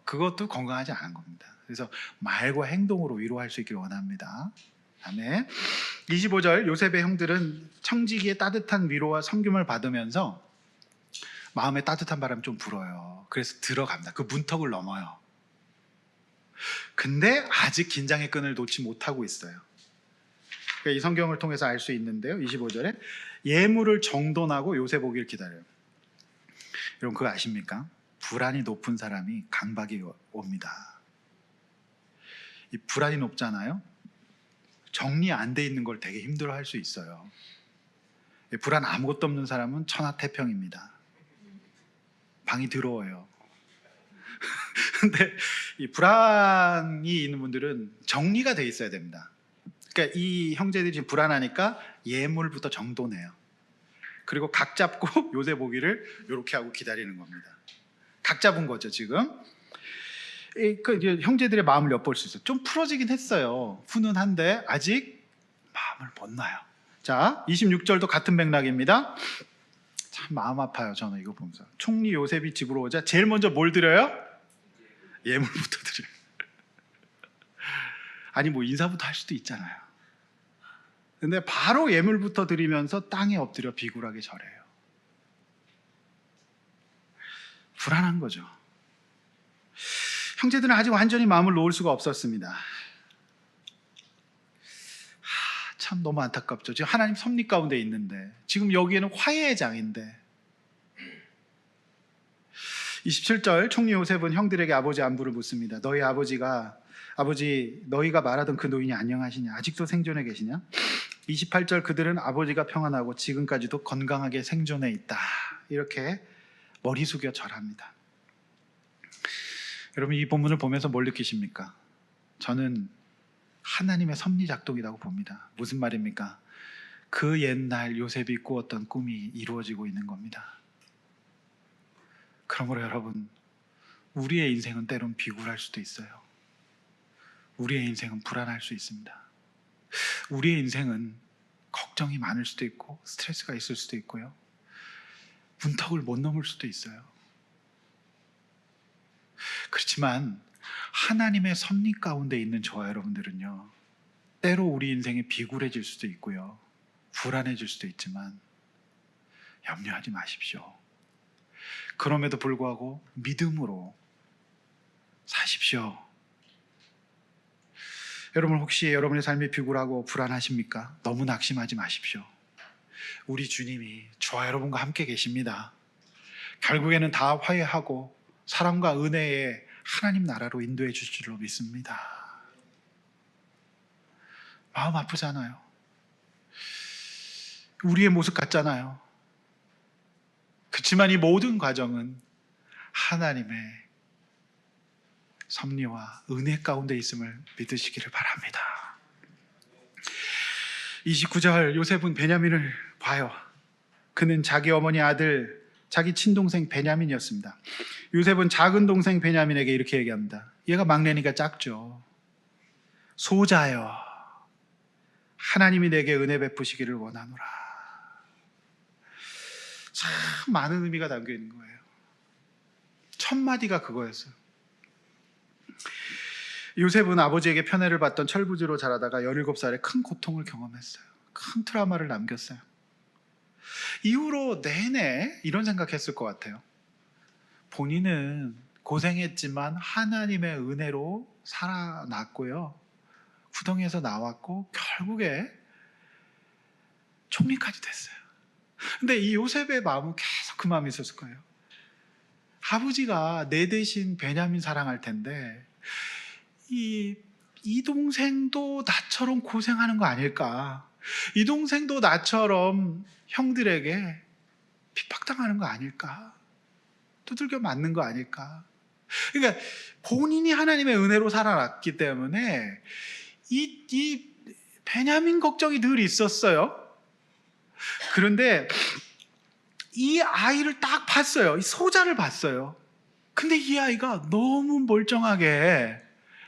그것도 건강하지 않은 겁니다. 그래서 말과 행동으로 위로할 수 있기를 원합니다. 다음에 25절 요셉의 형들은 청지기의 따뜻한 위로와 섬김을 받으면서 마음에 따뜻한 바람이 좀 불어요. 그래서 들어갑니다. 그 문턱을 넘어요. 근데 아직 긴장의 끈을 놓지 못하고 있어요. 그러니까 이 성경을 통해서 알 수 있는데요. 25절에 예물을 정돈하고 요셉 오기를 기다려요. 여러분 그거 아십니까? 불안이 높은 사람이 강박이 옵니다. 이 불안이 높잖아요. 정리 안 돼 있는 걸 되게 힘들어할 수 있어요. 불안 아무것도 없는 사람은 천하태평입니다. 방이 더러워요. 근데 이 불안이 있는 분들은 정리가 돼 있어야 됩니다. 그러니까 이 형제들이 지금 불안하니까 예물부터 정돈해요. 그리고 각 잡고 요셉 오기를 이렇게 하고 기다리는 겁니다. 각 잡은 거죠 지금. 그 형제들의 마음을 엿볼 수 있어요. 좀 풀어지긴 했어요. 훈훈한데 아직 마음을 못 놔요. 자 26절도 같은 맥락입니다. 참 마음 아파요. 저는 이거 보면서 총리 요셉이 집으로 오자 제일 먼저 뭘 드려요? 예물부터 드려요. 아니 뭐 인사부터 할 수도 있잖아요. 근데 바로 예물부터 드리면서 땅에 엎드려 비굴하게 절해요. 불안한 거죠. 형제들은 아직 완전히 마음을 놓을 수가 없었습니다. 참 너무 안타깝죠. 지금 하나님 섭리 가운데 있는데 지금 여기에는 화해의 장인데 27절 총리 요셉은 형들에게 아버지 안부를 묻습니다. 아버지 너희가 말하던 그 노인이 안녕하시냐? 아직도 생존해 계시냐? 28절 그들은 아버지가 평안하고 지금까지도 건강하게 생존해 있다. 이렇게 머리 숙여 절합니다. 여러분 이 본문을 보면서 뭘 느끼십니까? 저는 하나님의 섭리 작동이라고 봅니다. 무슨 말입니까? 그 옛날 요셉이 꾸었던 꿈이 이루어지고 있는 겁니다. 그러므로 여러분 우리의 인생은 때론 비굴할 수도 있어요. 우리의 인생은 불안할 수 있습니다. 우리의 인생은 걱정이 많을 수도 있고 스트레스가 있을 수도 있고요. 문턱을 못 넘을 수도 있어요. 그렇지만 하나님의 섭리 가운데 있는 저와 여러분들은요, 때로 우리 인생이 비굴해질 수도 있고요, 불안해질 수도 있지만 염려하지 마십시오. 그럼에도 불구하고 믿음으로 사십시오. 여러분 혹시 여러분의 삶이 비굴하고 불안하십니까? 너무 낙심하지 마십시오. 우리 주님이 저와 여러분과 함께 계십니다. 결국에는 다 화해하고 사랑과 은혜의 하나님 나라로 인도해 주실 줄로 믿습니다. 마음 아프잖아요. 우리의 모습 같잖아요. 그렇지만 이 모든 과정은 하나님의 섭리와 은혜 가운데 있음을 믿으시기를 바랍니다. 29절, 요셉은 베냐민을 봐요. 그는 자기 어머니 아들, 자기 친동생 베냐민이었습니다. 요셉은 작은 동생 베냐민에게 이렇게 얘기합니다. 얘가 막내니까 작죠. 소자여, 하나님이 내게 은혜 베푸시기를 원하노라. 참 많은 의미가 담겨 있는 거예요. 첫 마디가 그거였어요. 요셉은 아버지에게 편애를 받던 철부지로 자라다가 17살에 큰 고통을 경험했어요. 큰 트라우마를 남겼어요. 이후로 내내 이런 생각했을 것 같아요. 본인은 고생했지만 하나님의 은혜로 살아났고요. 구덩이에서 나왔고 결국에 총리까지 됐어요. 근데 이 요셉의 마음은 계속 그 마음이 있었을 거예요. 아버지가 내 대신 베냐민 사랑할 텐데 이 동생도 나처럼 고생하는 거 아닐까? 이 동생도 나처럼 형들에게 핍박당하는 거 아닐까? 두들겨 맞는 거 아닐까? 그러니까 본인이 하나님의 은혜로 살아났기 때문에 이 베냐민 걱정이 늘 있었어요. 그런데 이 아이를 딱 봤어요. 이 소자를 봤어요. 근데 이 아이가 너무 멀쩡하게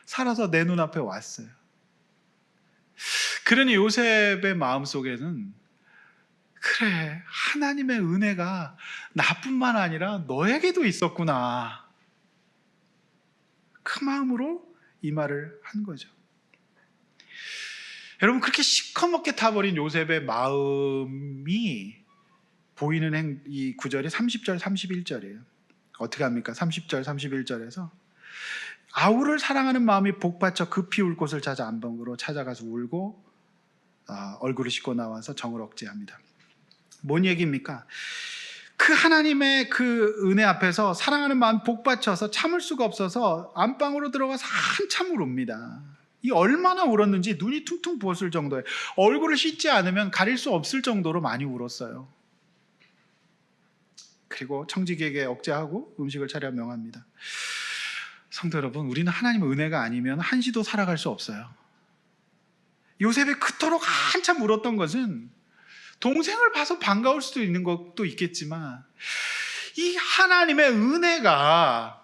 살아서 내 눈앞에 왔어요. 그러니 요셉의 마음속에는 그래, 하나님의 은혜가 나뿐만 아니라 너에게도 있었구나. 그 마음으로 이 말을 한 거죠. 여러분, 그렇게 시커멓게 타버린 요셉의 마음이 보이는 이 구절이 30절, 31절이에요. 어떻게 합니까? 30절, 31절에서 아우를 사랑하는 마음이 복받쳐 급히 울 곳을 찾아 안방으로 찾아가서 울고 얼굴을 씻고 나와서 정을 억제합니다. 뭔 얘기입니까? 그 하나님의 그 은혜 앞에서 사랑하는 마음 복받쳐서 참을 수가 없어서 안방으로 들어가서 한참을 웁니다. 이 얼마나 울었는지 눈이 퉁퉁 부었을 정도에 얼굴을 씻지 않으면 가릴 수 없을 정도로 많이 울었어요. 그리고 청지기에게 억제하고 음식을 차려 명합니다. 성도 여러분, 우리는 하나님의 은혜가 아니면 한시도 살아갈 수 없어요. 요셉이 그토록 한참 울었던 것은 동생을 봐서 반가울 수도 있는 것도 있겠지만 이 하나님의 은혜가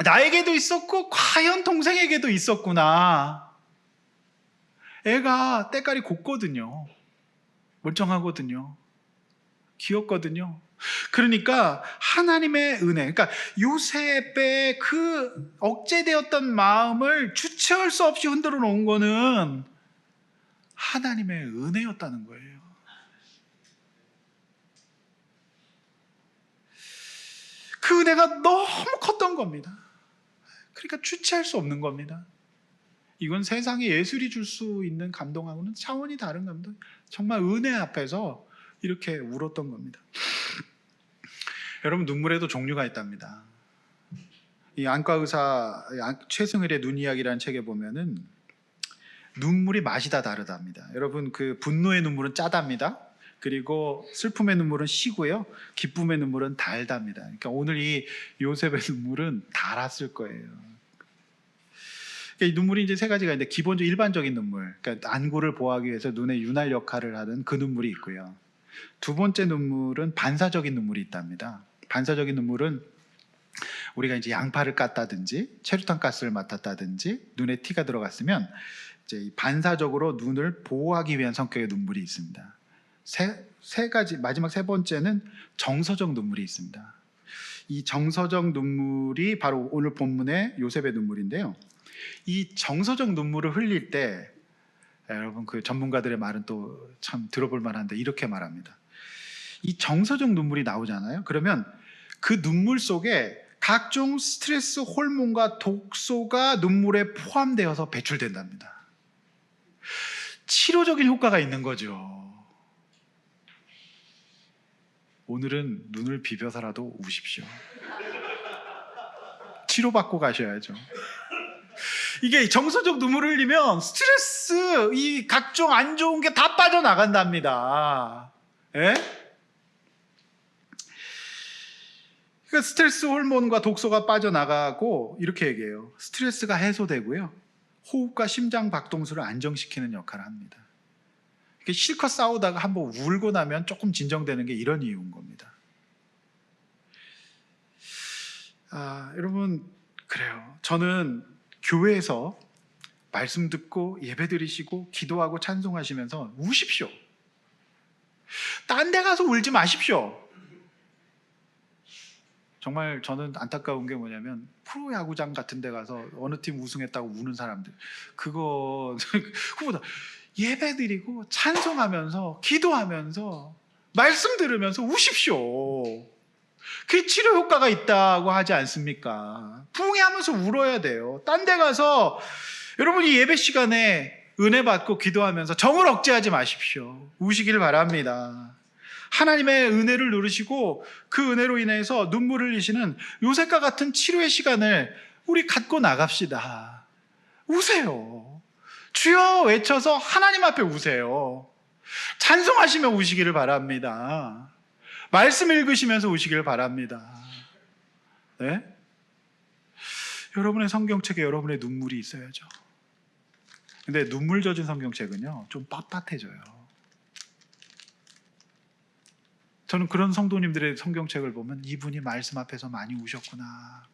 나에게도 있었고 과연 동생에게도 있었구나. 애가 때깔이 곱거든요. 멀쩡하거든요. 귀엽거든요. 그러니까 하나님의 은혜, 그러니까 요셉의 그 억제되었던 마음을 주체할 수 없이 흔들어 놓은 거는 하나님의 은혜였다는 거예요. 그 은혜가 너무 컸던 겁니다. 그러니까 주체할 수 없는 겁니다. 이건 세상에 예술이 줄 수 있는 감동하고는 차원이 다른 감동. 정말 은혜 앞에서 이렇게 울었던 겁니다. 여러분, 눈물에도 종류가 있답니다. 이 안과 의사 최승일의 눈 이야기라는 책에 보면은 눈물이 맛이 다 다르답니다. 여러분, 그 분노의 눈물은 짜답니다. 그리고 슬픔의 눈물은 시고요. 기쁨의 눈물은 달답니다. 그러니까 오늘 이 요셉의 눈물은 달았을 거예요. 그러니까 이 눈물이 이제 세 가지가 있는데, 기본적으로 일반적인 눈물, 그러니까 안구를 보호하기 위해서 눈의 윤활 역할을 하는 그 눈물이 있고요. 두 번째 눈물은 반사적인 눈물이 있답니다. 반사적인 눈물은 우리가 이제 양파를 깠다든지 체류탄 가스를 맡았다든지 눈에 티가 들어갔으면 이제 반사적으로 눈을 보호하기 위한 성격의 눈물이 있습니다. 세 가지, 마지막 세 번째는 정서적 눈물이 있습니다. 이 정서적 눈물이 바로 오늘 본문의 요셉의 눈물인데요. 이 정서적 눈물을 흘릴 때 여러분, 그 전문가들의 말은 또 참 들어볼 만한데 이렇게 말합니다. 이 정서적 눈물이 나오잖아요. 그러면 그 눈물 속에 각종 스트레스 호르몬과 독소가 눈물에 포함되어서 배출된답니다. 치료적인 효과가 있는 거죠. 오늘은 눈을 비벼서라도 우십시오. 치료받고 가셔야죠. 이게 정서적 눈물을 흘리면 스트레스, 이 각종 안 좋은 게 다 빠져나간답니다. 예? 그러니까 스트레스 호르몬과 독소가 빠져나가고 이렇게 얘기해요. 스트레스가 해소되고요. 호흡과 심장 박동수를 안정시키는 역할을 합니다. 이렇게 실컷 싸우다가 한번 울고 나면 조금 진정되는 게 이런 이유인 겁니다. 여러분, 그래요. 저는 교회에서 말씀 듣고 예배 드리시고 기도하고 찬송하시면서 우십시오. 딴 데 가서 울지 마십시오. 정말 저는 안타까운 게 뭐냐면 프로야구장 같은 데 가서 어느 팀 우승했다고 우는 사람들, 그거보다 예배 드리고 찬송하면서 기도하면서 말씀 들으면서 우십시오. 그게 치료 효과가 있다고 하지 않습니까? 부흥하면서 울어야 돼요. 딴 데 가서 여러분이 예배 시간에 은혜 받고 기도하면서 정을 억제하지 마십시오. 우시길 바랍니다. 하나님의 은혜를 누리시고 그 은혜로 인해서 눈물을 흘리시는 요셉과 같은 치료의 시간을 우리 갖고 나갑시다. 우세요. 주여 외쳐서 하나님 앞에 우세요. 찬송하시며 우시기를 바랍니다. 말씀 읽으시면서 우시기를 바랍니다. 네? 여러분의 성경책에 여러분의 눈물이 있어야죠. 근데 눈물 젖은 성경책은요, 좀 빳빳해져요. 저는 그런 성도님들의 성경책을 보면 이분이 말씀 앞에서 많이 우셨구나.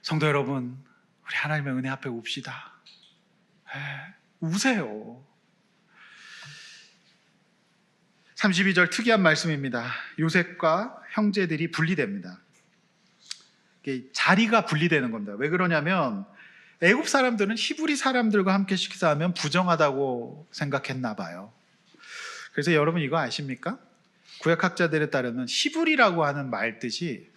성도 여러분, 우리 하나님의 은혜 앞에 웁시다. 우세요. 32절 특이한 말씀입니다. 요셉과 형제들이 분리됩니다. 자리가 분리되는 겁니다. 왜 그러냐면 애굽 사람들은 히브리 사람들과 함께 식사하면 부정하다고 생각했나 봐요. 그래서 여러분 이거 아십니까? 구약학자들에 따르면 히브리라고 하는 말 뜻이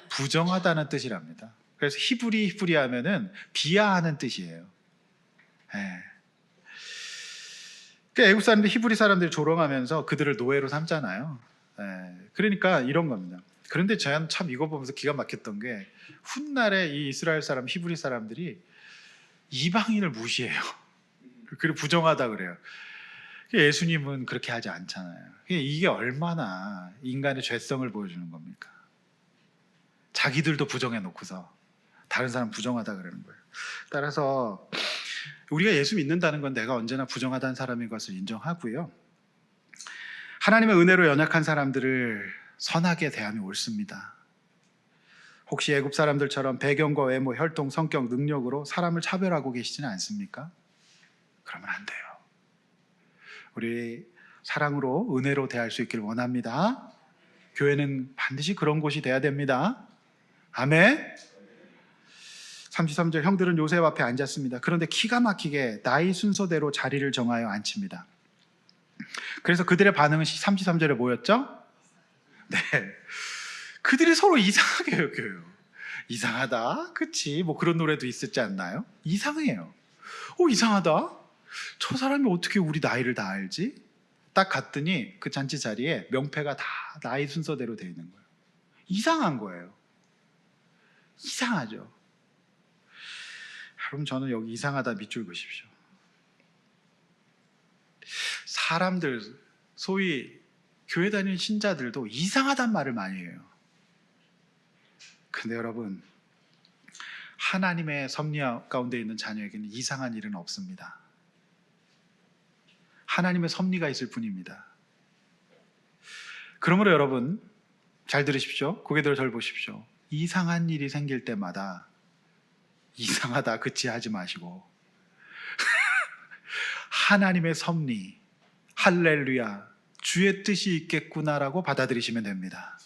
부정하다는 뜻이랍니다. 그래서 히브리 하면은 비하하는 뜻이에요. 그러니까 애굽 사람들 히브리 사람들이 조롱하면서 그들을 노예로 삼잖아요. 그러니까 이런 겁니다. 그런데 저는 참 이거 보면서 기가 막혔던 게 훗날에 이 이스라엘 사람 히브리 사람들이 이방인을 무시해요. 그리고 부정하다 그래요. 예수님은 그렇게 하지 않잖아요. 이게 얼마나 인간의 죄성을 보여주는 겁니까? 자기들도 부정해 놓고서 다른 사람 부정하다 그러는 거예요. 따라서 우리가 예수 믿는다는 건 내가 언제나 부정하다는 사람인 것을 인정하고요. 하나님의 은혜로 연약한 사람들을 선하게 대하면 옳습니다. 혹시 애굽 사람들처럼 배경과 외모, 혈통, 성격, 능력으로 사람을 차별하고 계시지는 않습니까? 그러면 안 돼요. 우리 사랑으로 은혜로 대할 수 있기를 원합니다. 교회는 반드시 그런 곳이 돼야 됩니다. 아멘. 33절 형들은 요셉 앞에 앉았습니다. 그런데 기가 막히게 나이 순서대로 자리를 정하여 앉힙니다. 그래서 그들의 반응은 33절에 뭐였죠? 네, 그들이 서로 이상하게 여겨요. 이상하다, 그치? 뭐 그런 노래도 있었지 않나요? 이상해요. 이상하다. 저 사람이 어떻게 우리 나이를 다 알지? 딱 갔더니 그 잔치 자리에 명패가 다 나이 순서대로 되어 있는 거예요. 이상한 거예요. 이상하죠. 여러분, 저는 여기 이상하다 밑줄 그십시오. 사람들, 소위 교회 다니는 신자들도 이상하단 말을 많이 해요. 근데 여러분, 하나님의 섭리 가운데 있는 자녀에게는 이상한 일은 없습니다. 하나님의 섭리가 있을 뿐입니다. 그러므로 여러분 잘 들으십시오. 고개 들어 절 보십시오. 이상한 일이 생길 때마다 이상하다 그치 하지 마시고 하나님의 섭리, 할렐루야, 주의 뜻이 있겠구나라고 받아들이시면 됩니다.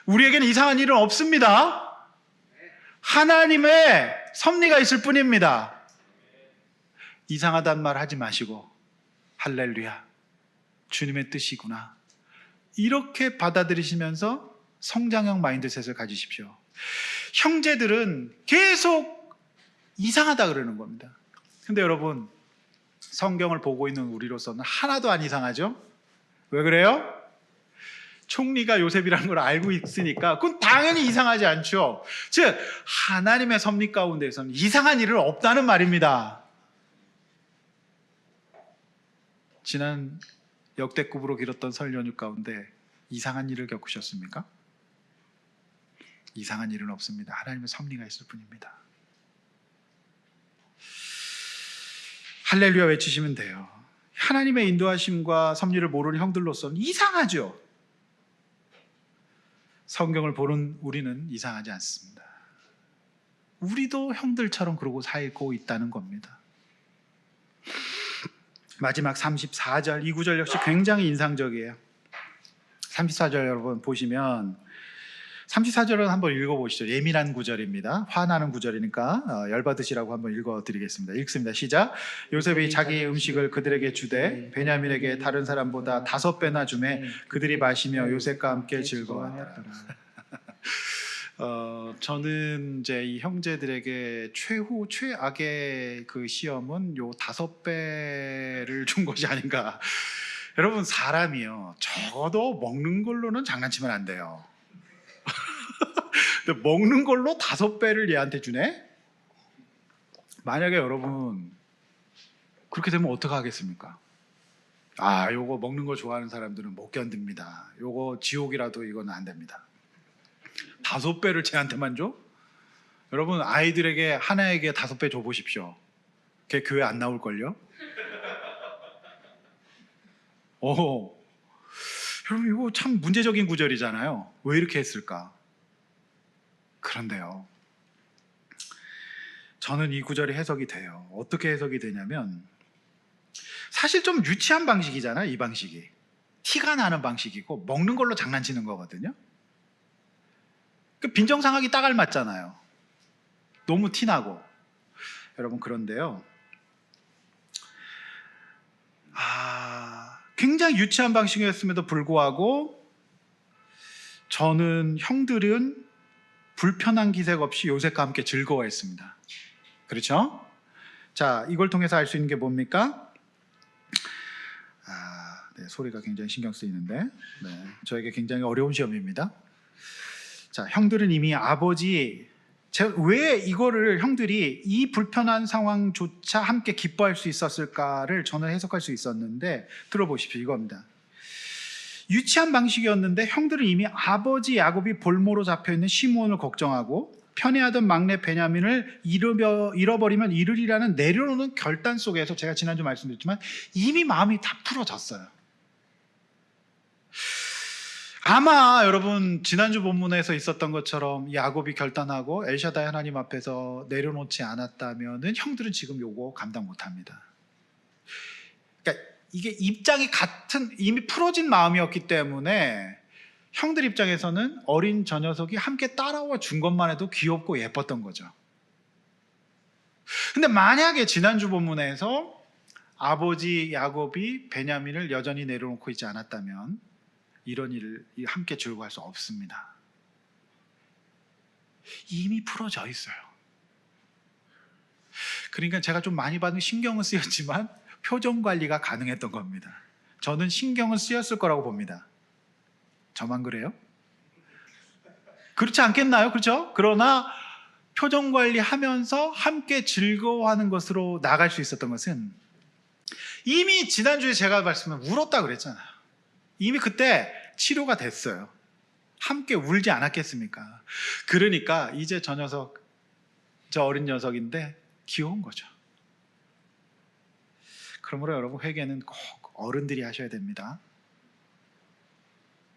우리에게는 이상한 일은 없습니다. 하나님의 섭리가 있을 뿐입니다. 이상하단 말 하지 마시고 할렐루야, 주님의 뜻이구나, 이렇게 받아들이시면서 성장형 마인드셋을 가지십시오. 형제들은 계속 이상하다 그러는 겁니다. 근데 여러분, 성경을 보고 있는 우리로서는 하나도 안 이상하죠? 왜 그래요? 총리가 요셉이라는 걸 알고 있으니까 그건 당연히 이상하지 않죠. 즉 하나님의 섭리 가운데에서는 이상한 일은 없다는 말입니다. 지난 역대급으로 길었던 설 연휴 가운데 이상한 일을 겪으셨습니까? 이상한 일은 없습니다. 하나님의 섭리가 있을 뿐입니다. 할렐루야 외치시면 돼요. 하나님의 인도하심과 섭리를 모르는 형들로서는 이상하죠. 성경을 보는 우리는 이상하지 않습니다. 우리도 형들처럼 그러고 살고 있다는 겁니다. 마지막 34절, 이 구절 역시 굉장히 인상적이에요. 34절 여러분 보시면 34절은 한번 읽어보시죠. 예민한 구절입니다. 화나는 구절이니까 열받으시라고 한번 읽어드리겠습니다. 읽습니다. 시작. 요셉이 자기 음식을 그들에게 주되 베냐민에게 다른 사람보다 5배나 주매 그들이 마시며 요셉과 함께 즐거워하더라. 저는 이제 이 형제들에게 최악의 그 시험은 요 5배를 준 것이 아닌가. 여러분 사람이요, 적어도 먹는 걸로는 장난치면 안 돼요. 근데 먹는 걸로 5배를 얘한테 주네? 만약에 여러분 그렇게 되면 어떻게 하겠습니까? 요거 먹는 거 좋아하는 사람들은 못 견딥니다. 요거 지옥이라도 이거는 안 됩니다. 5배를 쟤한테만 줘? 여러분 아이들에게 하나에게 5배 줘보십시오. 걔 교회 안 나올걸요? 여러분 이거 참 문제적인 구절이잖아요. 왜 이렇게 했을까? 그런데요, 저는 이 구절이 해석이 돼요. 어떻게 해석이 되냐면 사실 좀 유치한 방식이잖아요. 이 방식이 티가 나는 방식이고 먹는 걸로 장난치는 거거든요. 그 빈정상하기 딱 알맞잖아요. 너무 티나고. 여러분 그런데요, 굉장히 유치한 방식이었음에도 불구하고 저는 형들은 불편한 기색 없이 요셉과 함께 즐거워했습니다. 그렇죠? 자, 이걸 통해서 알 수 있는 게 뭡니까? 네, 소리가 굉장히 신경 쓰이는데, 네, 저에게 굉장히 어려운 시험입니다. 자, 형들은 이미 왜 이거를 형들이 이 불편한 상황조차 함께 기뻐할 수 있었을까를 저는 해석할 수 있었는데, 들어보십시오. 이겁니다. 유치한 방식이었는데 형들은 이미 아버지 야곱이 볼모로 잡혀있는 시므온을 걱정하고 편애하던 막내 베냐민을 잃어버리면 이르리라는 내려놓는 결단 속에서, 제가 지난주 말씀드렸지만 이미 마음이 다 풀어졌어요. 아마 여러분 지난주 본문에서 있었던 것처럼 야곱이 결단하고 엘샤다이 하나님 앞에서 내려놓지 않았다면 형들은 지금 요거 감당 못합니다. 그러니까 이게 입장이 같은, 이미 풀어진 마음이었기 때문에 형들 입장에서는 어린 저 녀석이 함께 따라와 준 것만 해도 귀엽고 예뻤던 거죠. 근데 만약에 지난주 본문에서 아버지 야곱이 베냐민을 여전히 내려놓고 있지 않았다면 이런 일을 함께 즐거워할 수 없습니다. 이미 풀어져 있어요. 그러니까 제가 좀 많이 받은 신경은 쓰였지만 표정 관리가 가능했던 겁니다. 저는 신경은 쓰였을 거라고 봅니다. 저만 그래요? 그렇지 않겠나요? 그렇죠? 그러나 표정 관리하면서 함께 즐거워하는 것으로 나갈 수 있었던 것은, 이미 지난주에 제가 말씀을 울었다 그랬잖아요. 이미 그때 치료가 됐어요. 함께 울지 않았겠습니까? 그러니까 이제 저 어린 녀석인데 귀여운 거죠. 그러므로 여러분 회개는 꼭 어른들이 하셔야 됩니다.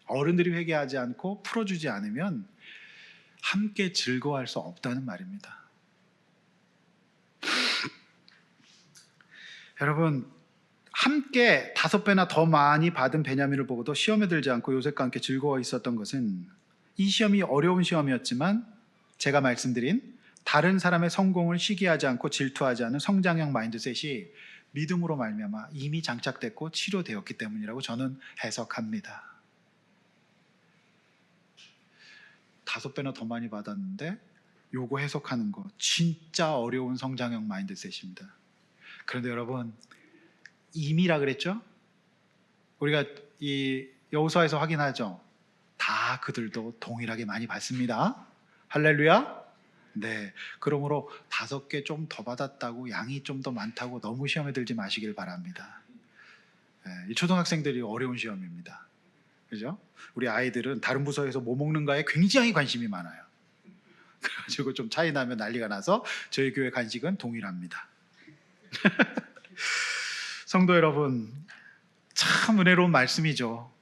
어른들이 회개하지 않고 풀어주지 않으면 함께 즐거워할 수 없다는 말입니다. 여러분 함께 5배나 더 많이 받은 베냐민을 보고도 시험에 들지 않고 요셉과 함께 즐거워 있었던 것은, 이 시험이 어려운 시험이었지만 제가 말씀드린 다른 사람의 성공을 시기하지 않고 질투하지 않은 성장형 마인드셋이 믿음으로 말미암아 이미 장착됐고 치료되었기 때문이라고 저는 해석합니다. 5배나 더 많이 받았는데 요거 해석하는 거 진짜 어려운 성장형 마인드셋입니다. 그런데 여러분 이미라 그랬죠? 우리가 이 여호수아에서 확인하죠. 다 그들도 동일하게 많이 받습니다. 할렐루야. 네, 그러므로 5개 좀 더 받았다고 양이 좀 더 많다고 너무 시험에 들지 마시길 바랍니다. 이 초등학생들이 어려운 시험입니다. 그죠? 우리 아이들은 다른 부서에서 뭐 먹는가에 굉장히 관심이 많아요. 그래가지고 좀 차이 나면 난리가 나서 저희 교회 간식은 동일합니다. 성도 여러분, 참 은혜로운 말씀이죠.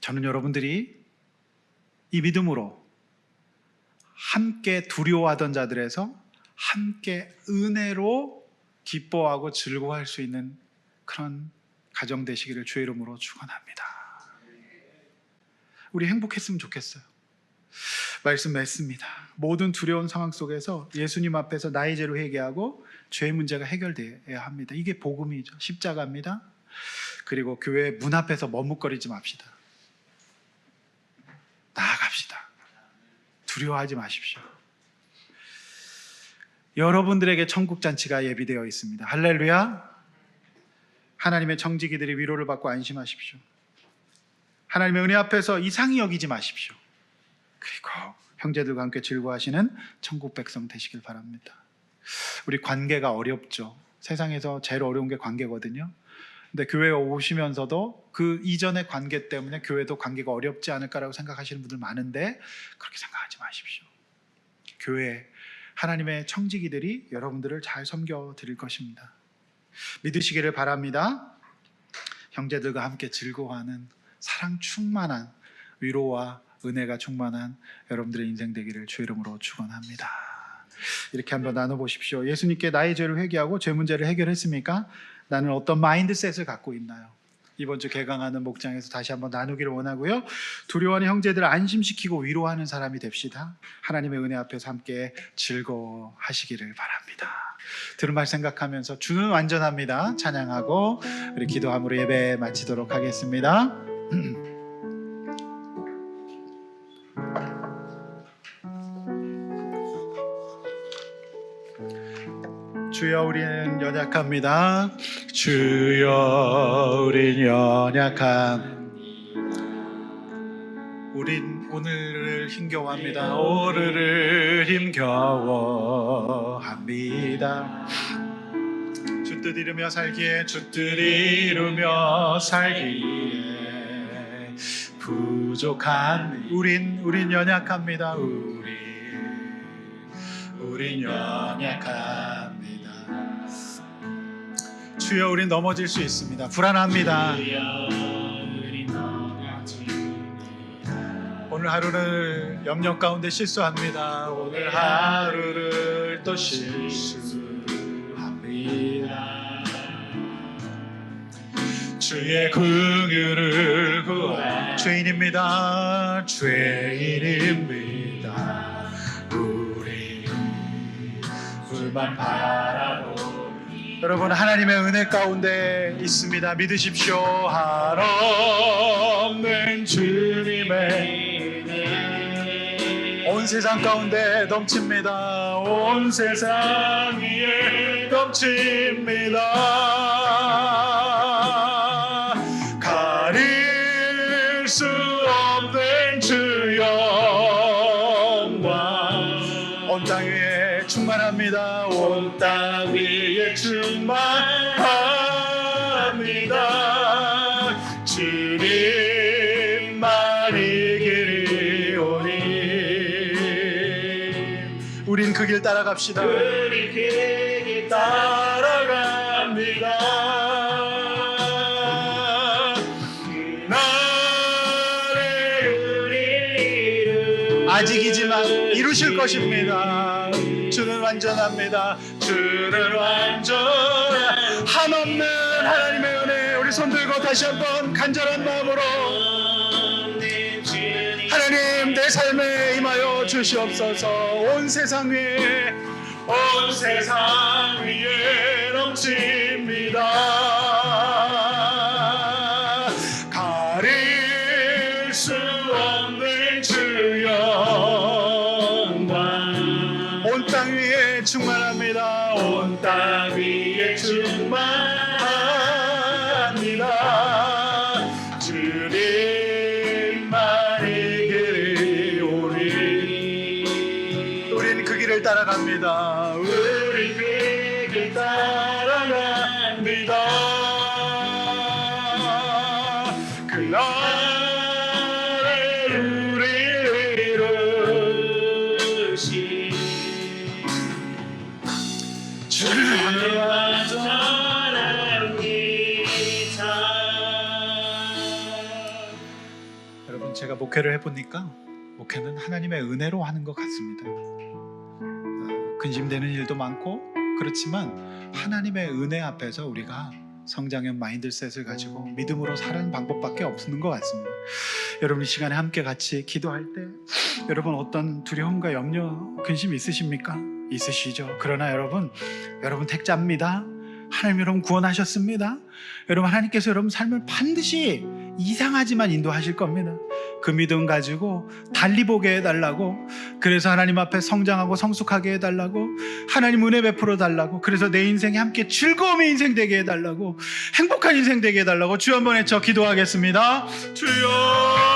저는 여러분들이 이 믿음으로 함께 두려워하던 자들에서 함께 은혜로 기뻐하고 즐거워할 수 있는 그런 가정 되시기를 주의 이름으로 축원합니다. 우리 행복했으면 좋겠어요. 말씀 맺습니다. 모든 두려운 상황 속에서 예수님 앞에서 나의 죄로 회개하고 죄의 문제가 해결되어야 합니다. 이게 복음이죠. 십자가입니다. 그리고 교회 문 앞에서 머뭇거리지 맙시다. 나아갑시다. 두려워하지 마십시오. 여러분들에게 천국 잔치가 예비되어 있습니다. 할렐루야. 하나님의 청지기들이 위로를 받고 안심하십시오. 하나님의 은혜 앞에서 이상히 여기지 마십시오. 그리고 형제들과 함께 즐거워하시는 천국 백성 되시길 바랍니다. 우리 관계가 어렵죠. 세상에서 제일 어려운 게 관계거든요. 근데 교회에 오시면서도 그 이전의 관계 때문에 교회도 관계가 어렵지 않을까라고 생각하시는 분들 많은데 그렇게 생각하지 마십시오. 교회 하나님의 청지기들이 여러분들을 잘 섬겨 드릴 것입니다. 믿으시기를 바랍니다. 형제들과 함께 즐거워하는 사랑 충만한 위로와 은혜가 충만한 여러분들의 인생 되기를 주의 이름으로 축원합니다. 이렇게 한번 나눠보십시오. 예수님께 나의 죄를 회개하고 죄 문제를 해결했습니까? 나는 어떤 마인드셋을 갖고 있나요? 이번 주 개강하는 목장에서 다시 한번 나누기를 원하고요. 두려워하는 형제들을 안심시키고 위로하는 사람이 됩시다. 하나님의 은혜 앞에서 함께 즐거워하시기를 바랍니다. 들은 말 생각하면서 주는 완전합니다. 찬양하고 우리 기도함으로 예배 마치도록 하겠습니다. 주여 우리는 연약합니다. 주여 우린 연약함. 우린 오늘을 힘겨워합니다. 오늘을 힘겨워합니다. 주 뜻 이루며 살기에 주 뜻 이루며 살기에 부족한 우린 연약합니다. 우린 연약합니다. 주여 우린 넘어질 수 있습니다. 불안합니다. 오늘 하루를 염려 가운데 실수합니다. 오늘 하루를 또 실수합니다. 주의 긍휼을 구하 죄인입니다. 우리 불만 바라보 여러분 하나님의 은혜 가운데 있습니다. 믿으십시오. 한없는 주님의 은혜 온 세상 가운데 넘칩니다. 온 세상 위에 넘칩니다. 가릴 수 없는 주 영광 온 땅 위에 충만합니다. 온 땅 위에 충만합니다. 주님만이 길이 오니 우린 그 길 따라갑시다. 우린 그 길 따라갑니다. 아직이지만 이루실 것입니다. 주는 완전합니다. 주는 완전한 한없는 하나님의 은혜 우리 손들고 다시 한번 간절한 마음으로 하나님 내 삶에 임하여 주시옵소서. 온 세상 위에 넘칩니다. 가릴 수 없는 주 영광 온 땅 위에 충만합니다. 온 땅 위에 충만합니다. 주님만이 길이 오니 우린 그 길을 따라갑니다. 우린 그 길 따라갑니다. 그날
주와 전합니다.
여러분, 제가 목회를 해보니까 목회는 하나님의 은혜로 하는 것 같습니다. 근심되는 일도 많고 그렇지만 하나님의 은혜 앞에서 우리가 성장형 마인드셋을 가지고 믿음으로 사는 방법밖에 없는 것 같습니다. 여러분, 이 시간에 함께 같이 기도할 때 여러분 어떤 두려움과 염려, 근심 있으십니까? 있으시죠? 그러나 여러분 택자입니다. 하나님 여러분 구원하셨습니다. 여러분 하나님께서 여러분 삶을 반드시 이상하지만 인도하실 겁니다. 그 믿음 가지고 달리 보게 해달라고, 그래서 하나님 앞에 성장하고 성숙하게 해달라고, 하나님 은혜 베풀어 달라고, 그래서 내 인생이 함께 즐거움의 인생 되게 해달라고, 행복한 인생 되게 해달라고 주 한번 외쳐 기도하겠습니다. 주여